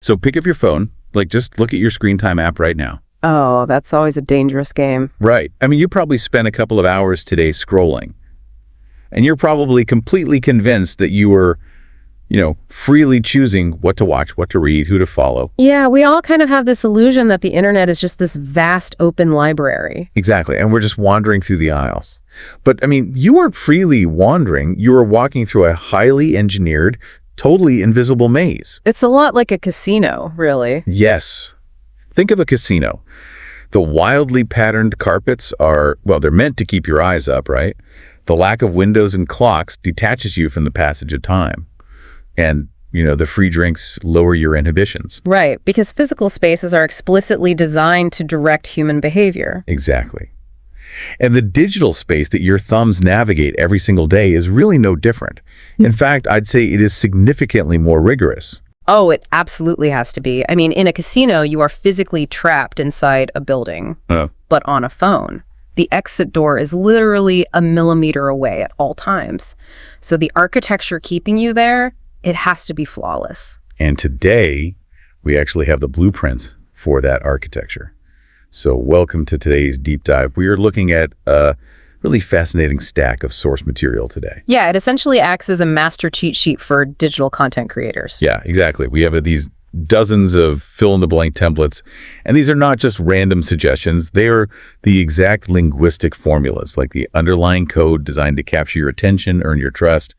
So pick up your phone, just look at your screen time app right now. Oh, that's always a dangerous game. Right. I mean, you probably spent a couple of hours today scrolling. And you're probably completely convinced that you were, freely choosing what to watch, what to read, who to follow. Yeah, we all kind of have this illusion that the internet is just this vast open library. Exactly. And we're just wandering through the aisles. But, I mean, you weren't freely wandering. You were walking through a highly engineered, totally invisible maze. It's a lot like a casino, really. Yes. Think of a casino. The wildly patterned carpets they're meant to keep your eyes up, right? The lack of windows and clocks detaches you from the passage of time. And, the free drinks lower your inhibitions. Right, because physical spaces are explicitly designed to direct human behavior. Exactly. And the digital space that your thumbs navigate every single day is really no different. In fact, I'd say it is significantly more rigorous. Oh, it absolutely has to be. I mean, in a casino, you are physically trapped inside a building, but on a phone. The exit door is literally a millimeter away at all times. So the architecture keeping you there, it has to be flawless. And today, we actually have the blueprints for that architecture. So welcome to today's deep dive. We are looking at a really fascinating stack of source material today. Yeah, it essentially acts as a master cheat sheet for digital content creators. Yeah, exactly. We have these dozens of fill-in-the-blank templates, and these are not just random suggestions. They are the exact linguistic formulas, like the underlying code designed to capture your attention, earn your trust,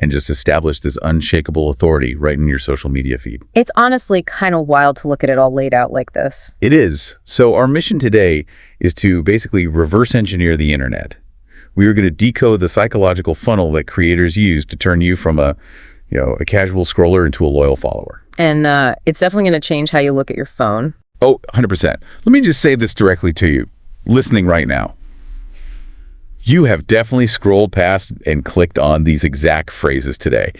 and just establish this unshakable authority right in your social media feed. It's honestly kind of wild to look at it all laid out like this. It is. So our mission today is to basically reverse engineer the internet. We are going to decode the psychological funnel that creators use to turn you from a casual scroller into a loyal follower. And it's definitely going to change how you look at your phone. Oh, 100%. Let me just say this directly to you, listening right now. You have definitely scrolled past and clicked on these exact phrases today.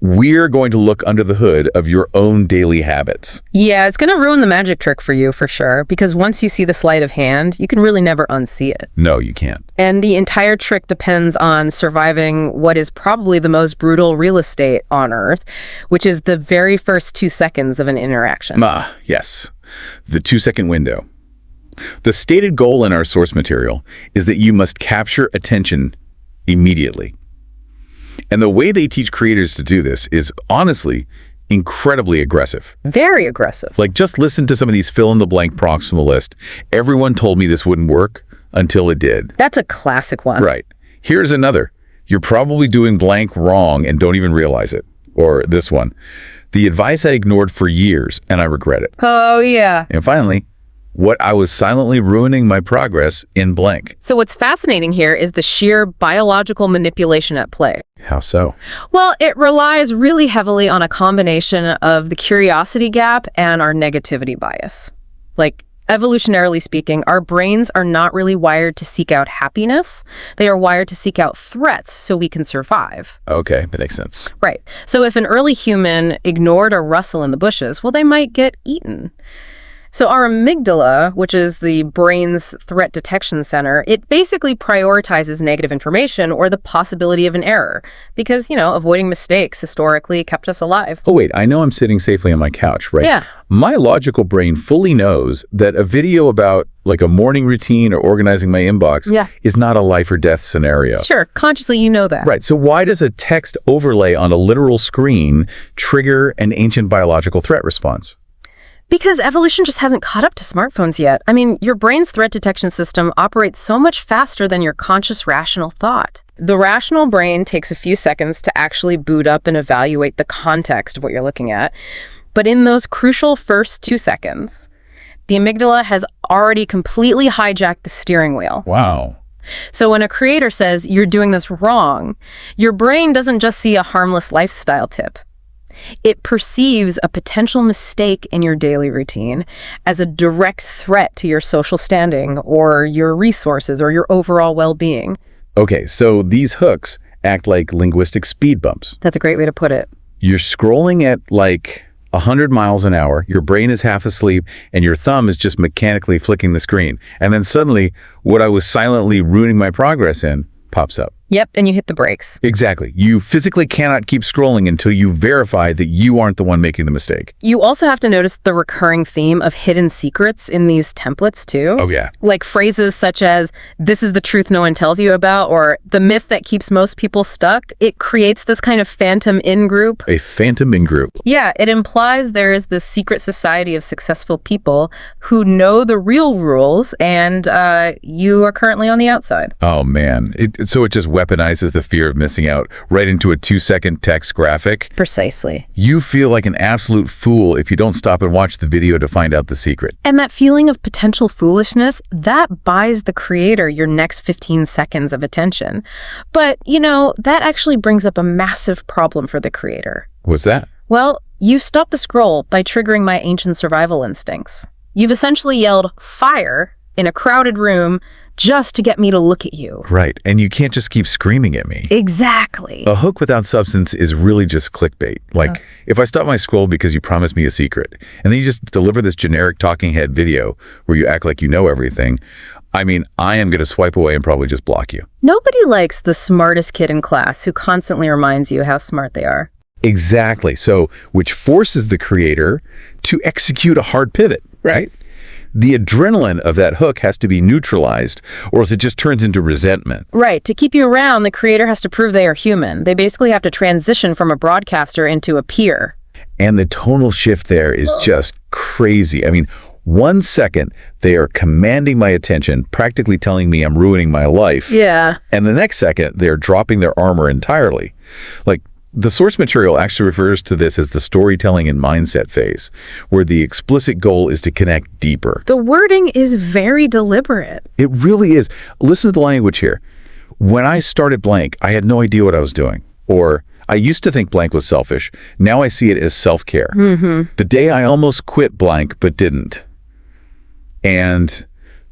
We're going to look under the hood of your own daily habits. Yeah, it's going to ruin the magic trick for you for sure, because once you see the sleight of hand, you can really never unsee it. No, you can't. And the entire trick depends on surviving what is probably the most brutal real estate on Earth, which is the very first 2 seconds of an interaction. Yes. The 2-second window. The stated goal in our source material is that you must capture attention immediately. And the way they teach creators to do this is honestly incredibly aggressive. Very aggressive. Just listen to some of these fill-in-the-blank prompts from the list. Everyone told me this wouldn't work until it did. That's a classic one. Right. Here's another. You're probably doing blank wrong and don't even realize it. Or this one. The advice I ignored for years and I regret it. Oh, yeah. And finally, what I was silently ruining my progress in blank. So what's fascinating here is the sheer biological manipulation at play. How so? Well, it relies really heavily on a combination of the curiosity gap and our negativity bias. Evolutionarily speaking, our brains are not really wired to seek out happiness. They are wired to seek out threats so we can survive. Okay, that makes sense. Right. So if an early human ignored a rustle in the bushes, well, they might get eaten. So our amygdala, which is the brain's threat detection center, it basically prioritizes negative information or the possibility of an error because, avoiding mistakes historically kept us alive. Oh, wait, I know I'm sitting safely on my couch, right? Yeah. My logical brain fully knows that a video about a morning routine or organizing my inbox is not a life or death scenario. Sure, consciously you know that. Right, so why does a text overlay on a literal screen trigger an ancient biological threat response? Because evolution just hasn't caught up to smartphones yet. I mean, your brain's threat detection system operates so much faster than your conscious rational thought. The rational brain takes a few seconds to actually boot up and evaluate the context of what you're looking at. But in those crucial first 2 seconds, the amygdala has already completely hijacked the steering wheel. Wow. So when a creator says, you're doing this wrong, your brain doesn't just see a harmless lifestyle tip. It perceives a potential mistake in your daily routine as a direct threat to your social standing or your resources or your overall well-being. Okay, so these hooks act like linguistic speed bumps. That's a great way to put it. You're scrolling at 100 miles an hour, your brain is half asleep, and your thumb is just mechanically flicking the screen. And then suddenly, what I was silently ruining my progress in pops up. Yep, and you hit the brakes. Exactly. You physically cannot keep scrolling until you verify that you aren't the one making the mistake. You also have to notice the recurring theme of hidden secrets in these templates, too. Oh, yeah. Like phrases such as, "this is the truth no one tells you about," or "the myth that keeps most people stuck." It creates this kind of phantom in-group. A phantom in-group. Yeah, it implies there is this secret society of successful people who know the real rules, and you are currently on the outside. Oh, man. So it just weaponizes the fear of missing out right into a 2-second text graphic. Precisely. You feel like an absolute fool if you don't stop and watch the video to find out the secret. And that feeling of potential foolishness, that buys the creator your next 15 seconds of attention. But, that actually brings up a massive problem for the creator. What's that? Well, you've stopped the scroll by triggering my ancient survival instincts. You've essentially yelled, "fire," in a crowded room just to get me to look at you. Right, and you can't just keep screaming at me. Exactly. A hook without substance is really just clickbait. Like, if I stop my scroll because you promised me a secret, and then you just deliver this generic talking head video where you act like you know everything, I am going to swipe away and probably just block you. Nobody likes the smartest kid in class who constantly reminds you how smart they are. Exactly. So, which forces the creator to execute a hard pivot, right? The adrenaline of that hook has to be neutralized, or else it just turns into resentment. Right. To keep you around, the creator has to prove they are human. They basically have to transition from a broadcaster into a peer. And the tonal shift there is just crazy. 1 second, they are commanding my attention, practically telling me I'm ruining my life. Yeah. And the next second, they're dropping their armor entirely. Like, the source material actually refers to this as the storytelling and mindset phase, where the explicit goal is to connect deeper. The wording is very deliberate. It really is. Listen to the language here. When I started blank, I had no idea what I was doing. Or, I used to think blank was selfish. Now I see it as self-care. The day I almost quit blank, but didn't. And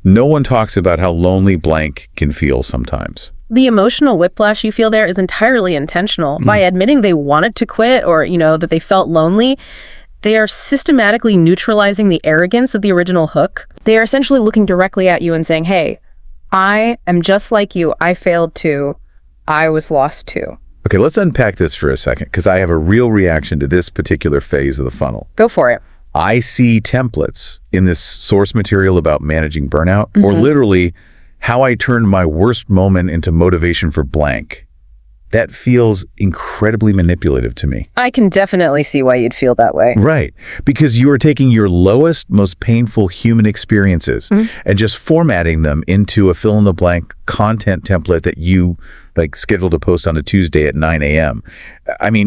no one talks about how lonely blank can feel sometimes. The emotional whiplash you feel there is entirely intentional. By admitting they wanted to quit or, that they felt lonely, they are systematically neutralizing the arrogance of the original hook. They are essentially looking directly at you and saying, "Hey, I am just like you. I failed too. I was lost too." Okay, let's unpack this for a second, because I have a real reaction to this particular phase of the funnel. Go for it. I see templates in this source material about managing burnout, or literally how I turned my worst moment into motivation for blank. That feels incredibly manipulative to me. I can definitely see why you'd feel that way. Right, because you are taking your lowest, most painful human experiences and just formatting them into a fill-in-the-blank content template that you scheduled to post on a Tuesday at 9 a.m.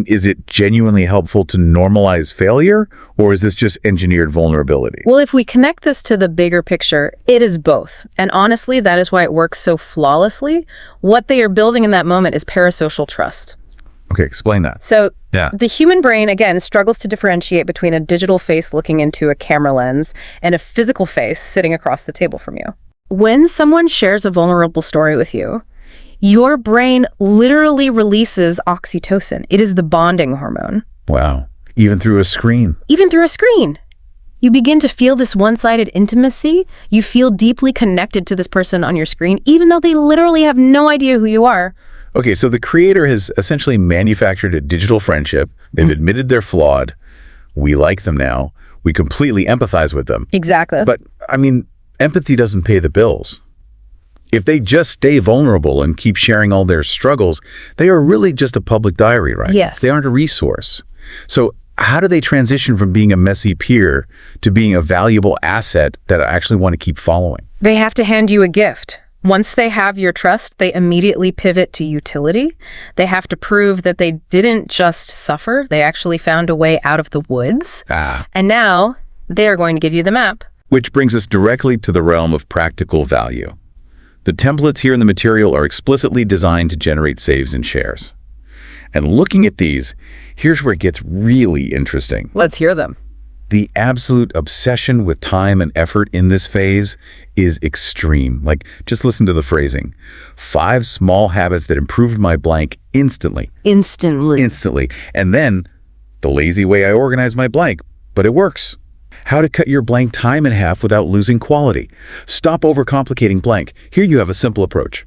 Is it genuinely helpful to normalize failure, or is this just engineered vulnerability? Well, if we connect this to the bigger picture, it is both. And honestly, that is why it works so flawlessly. What they are building in that moment is parasocial trust. Okay, explain that. So Yeah. the human brain, again, struggles to differentiate between a digital face looking into a camera lens and a physical face sitting across the table from you. When someone shares a vulnerable story with you, your brain literally releases oxytocin. It is the bonding hormone. Wow. Even through a screen. Even through a screen. You begin to feel this one-sided intimacy. You feel deeply connected to this person on your screen, even though they literally have no idea who you are. Okay, so the creator has essentially manufactured a digital friendship. They've admitted they're flawed. We like them now. We completely empathize with them. Exactly. But, empathy doesn't pay the bills. If they just stay vulnerable and keep sharing all their struggles, they are really just a public diary, right? Yes. They aren't a resource. So how do they transition from being a messy peer to being a valuable asset that I actually want to keep following? They have to hand you a gift. Once they have your trust, they immediately pivot to utility. They have to prove that they didn't just suffer, they actually found a way out of the woods. And now they are going to give you the map. Which brings us directly to the realm of practical value. The templates here in the material are explicitly designed to generate saves and shares. And looking at these, here's where it gets really interesting. Let's hear them. The absolute obsession with time and effort in this phase is extreme. Just listen to the phrasing. 5 small habits that improved my blank instantly. Instantly. And then, the lazy way I organize my blank, but it works. How to cut your blank time in half without losing quality. Stop overcomplicating blank. Here you have a simple approach.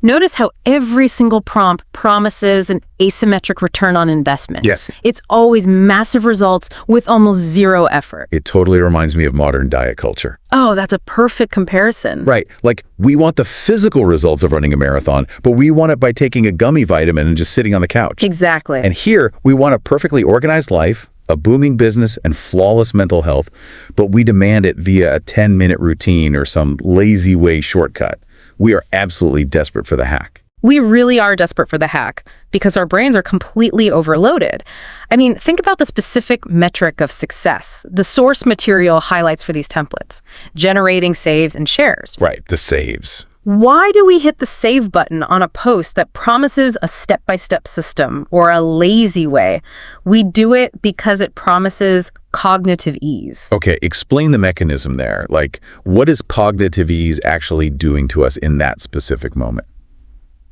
Notice how every single prompt promises an asymmetric return on investment. Yes. It's always massive results with almost zero effort. It totally reminds me of modern diet culture. Oh, that's a perfect comparison. Right. Like, we want the physical results of running a marathon, but we want it by taking a gummy vitamin and just sitting on the couch. Exactly. And here, we want a perfectly organized life, a booming business, and flawless mental health, but we demand it via a 10-minute routine or some lazy way shortcut. We are absolutely desperate for the hack. We really are desperate for the hack because our brains are completely overloaded. I mean, think about the specific metric of success. The source material highlights for these templates, generating saves and shares. Right, the saves. Why do we hit the save button on a post that promises a step-by-step system or a lazy way? We do it because it promises cognitive ease. Okay, explain the mechanism there. Like, what is cognitive ease actually doing to us in that specific moment?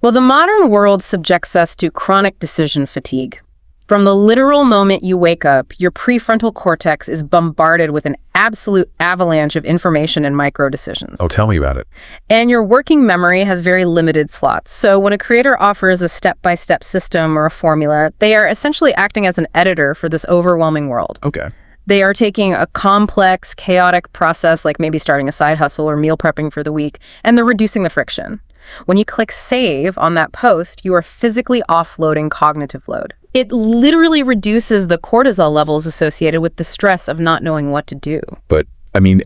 Well, the modern world subjects us to chronic decision fatigue. From the literal moment you wake up, your prefrontal cortex is bombarded with an absolute avalanche of information and micro decisions. Oh, tell me about it. And your working memory has very limited slots. So when a creator offers a step-by-step system or a formula, they are essentially acting as an editor for this overwhelming world. Okay. They are taking a complex, chaotic process, like maybe starting a side hustle or meal prepping for the week, and they're reducing the friction. When you click save on that post, you are physically offloading cognitive load. It literally reduces the cortisol levels associated with the stress of not knowing what to do. But, I mean,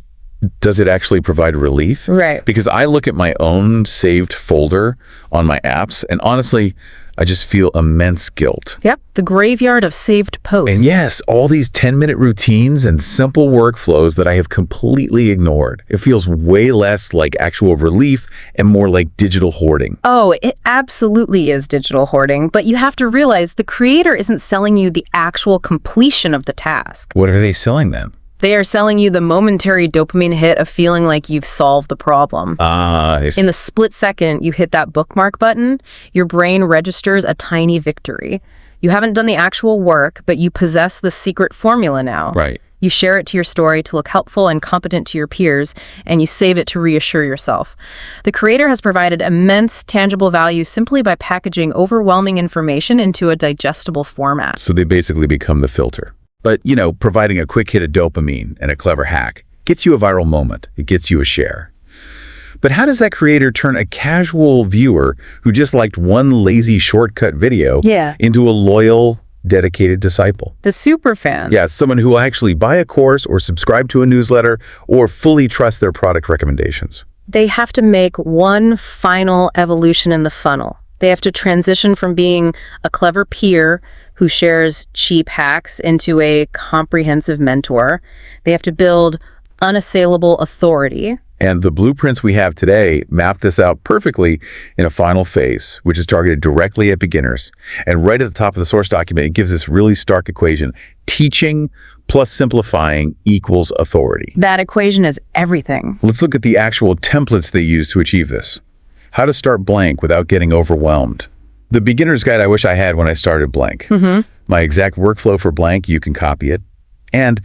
does it actually provide relief? Right. Because I look at my own saved folder on my apps, and honestly, I just feel immense guilt. Yep, the graveyard of saved posts. And yes, all these 10-minute routines and simple workflows that I have completely ignored. It feels way less like actual relief and more like digital hoarding. Oh, it absolutely is digital hoarding, but you have to realize the creator isn't selling you the actual completion of the task. What are they selling then? They are selling you the momentary dopamine hit of feeling like you've solved the problem. In the split second you hit that bookmark button, your brain registers a tiny victory. You haven't done the actual work, but you possess the secret formula now. Right. You share it to your story to look helpful and competent to your peers, and you save it to reassure yourself. The creator has provided immense tangible value simply by packaging overwhelming information into a digestible format. So they basically become the filter. But, you know, providing a quick hit of dopamine and a clever hack gets you a viral moment. It gets you a share. But how does that creator turn a casual viewer who just liked one lazy shortcut video into a loyal, dedicated disciple? The super fan. Yeah, someone who will actually buy a course or subscribe to a newsletter or fully trust their product recommendations. They have to make one final evolution in the funnel. They have to transition from being a clever peer who shares cheap hacks into a comprehensive mentor. They have to build unassailable authority. And the blueprints we have today map this out perfectly in a final phase, which is targeted directly at beginners. And right at the top of the source document, it gives this really stark equation: teaching plus simplifying equals authority. That equation is everything. Let's look at the actual templates they use to achieve this. How to start blank without getting overwhelmed. The beginner's guide I wish I had when I started blank. My exact workflow for blank, you can copy it. And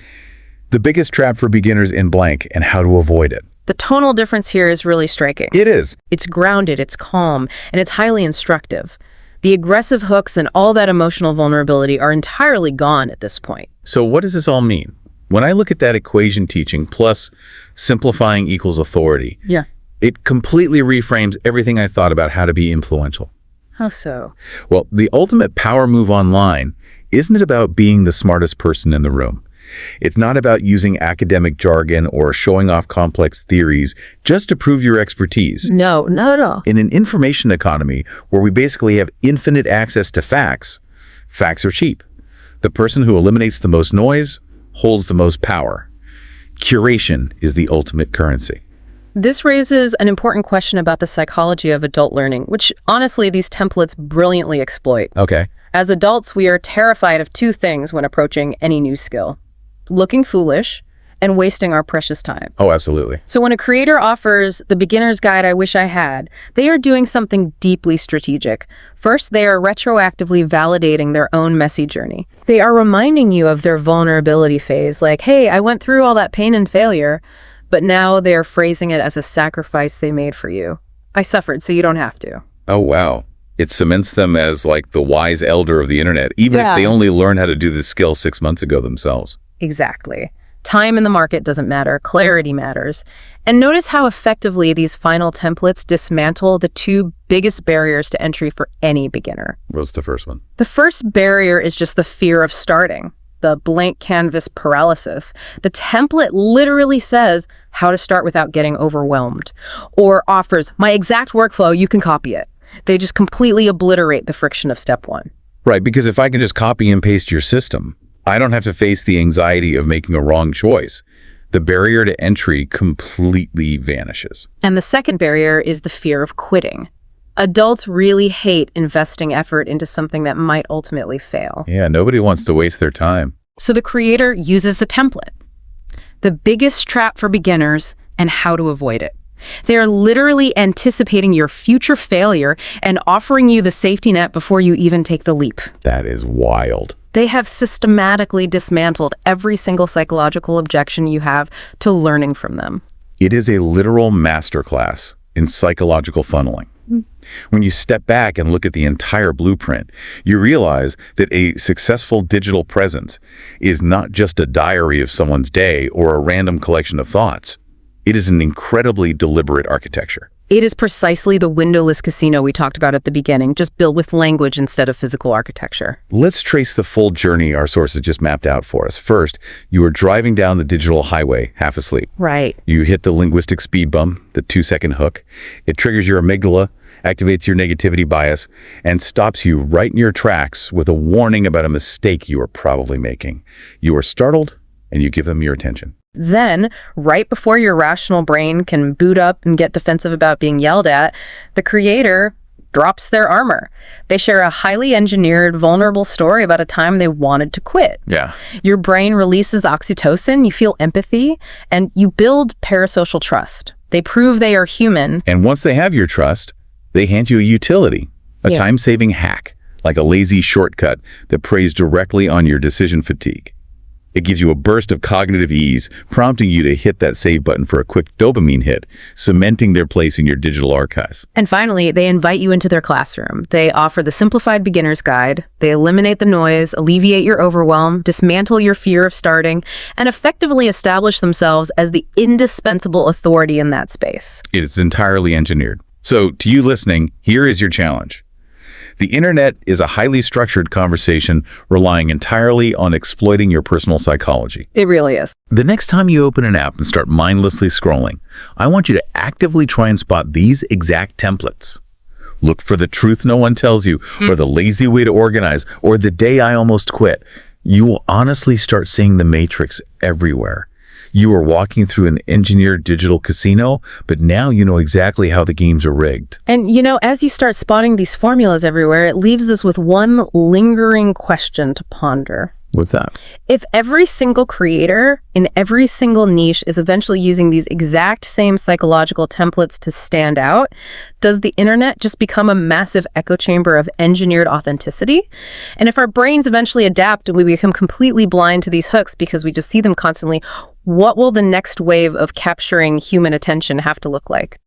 the biggest trap for beginners in blank and how to avoid it. The tonal difference here is really striking. It is. It's grounded, it's calm, and it's highly instructive. The aggressive hooks and all that emotional vulnerability are entirely gone at this point. So what does this all mean? When I look at that equation teaching plus simplifying equals authority, it completely reframes everything I thought about how to be influential. How so? Well, the ultimate power move online isn't about being the smartest person in the room. It's not about using academic jargon or showing off complex theories just to prove your expertise. No, not at all. In an information economy where we basically have infinite access to facts, facts are cheap. The person who eliminates the most noise holds the most power. Curation is the ultimate currency. This raises an important question about the psychology of adult learning, which honestly these templates brilliantly exploit. Okay. As adults, we are terrified of two things when approaching any new skill: looking foolish and wasting our precious time. Oh, absolutely. So when a creator offers the beginner's guide I wish I had, they are doing something deeply strategic. First, they are retroactively validating their own messy journey. They are reminding you of their vulnerability phase, like, hey, I went through all that pain and failure, but now they are phrasing it as a sacrifice they made for you. I suffered, so you don't have to. Oh, wow. It cements them as like the wise elder of the internet, even if they Yeah. only learned how to do this skill 6 months ago themselves. Exactly. Time in the market doesn't matter. Clarity matters. And notice how effectively these final templates dismantle the two biggest barriers to entry for any beginner. What's the first one? The first barrier is just the fear of starting, the blank canvas paralysis. The template literally says how to start without getting overwhelmed, or offers my exact workflow, you can copy it. They just completely obliterate the friction of step one. Right, because if I can just copy and paste your system, I don't have to face the anxiety of making a wrong choice. The barrier to entry completely vanishes. And the second barrier is the fear of quitting. Adults really hate investing effort into something that might ultimately fail. Yeah, nobody wants to waste their time. So the creator uses the template. The biggest trap for beginners and how to avoid it. They are literally anticipating your future failure and offering you the safety net before you even take the leap. That is wild. They have systematically dismantled every single psychological objection you have to learning from them. It is a literal masterclass in psychological funneling. When you step back and look at the entire blueprint, you realize that a successful digital presence is not just a diary of someone's day or a random collection of thoughts. It is an incredibly deliberate architecture. It is precisely the windowless casino we talked about at the beginning, just built with language instead of physical architecture. Let's trace the full journey our sources just mapped out for us. First, you are driving down the digital highway, half asleep. Right. You hit the linguistic speed bump, the 2-second hook. It triggers your amygdala, activates your negativity bias, and stops you right in your tracks with a warning about a mistake you are probably making. You are startled, and you give them your attention. Then, right before your rational brain can boot up and get defensive about being yelled at, the creator drops their armor. They share a highly engineered, vulnerable story about a time they wanted to quit. Yeah. Your brain releases oxytocin, you feel empathy, and you build parasocial trust. They prove they are human. And once they have your trust, they hand you a utility, a time-saving hack, like a lazy shortcut that preys directly on your decision fatigue. It gives you a burst of cognitive ease, prompting you to hit that save button for a quick dopamine hit, cementing their place in your digital archives. And finally, they invite you into their classroom. They offer the simplified beginner's guide. They eliminate the noise, alleviate your overwhelm, dismantle your fear of starting, and effectively establish themselves as the indispensable authority in that space. It is entirely engineered. So, to you listening, here is your challenge. The internet is a highly structured conversation relying entirely on exploiting your personal psychology. It really is. The next time you open an app and start mindlessly scrolling, I want you to actively try and spot these exact templates. Look for the truth no one tells you, or the lazy way to organize, or the day I almost quit. You will honestly start seeing the matrix everywhere. You are walking through an engineered digital casino, but now you know exactly how the games are rigged. And, as you start spotting these formulas everywhere, it leaves us with one lingering question to ponder. What's that? If every single creator in every single niche is eventually using these exact same psychological templates to stand out, does the internet just become a massive echo chamber of engineered authenticity? And if our brains eventually adapt and we become completely blind to these hooks because we just see them constantly, what will the next wave of capturing human attention have to look like?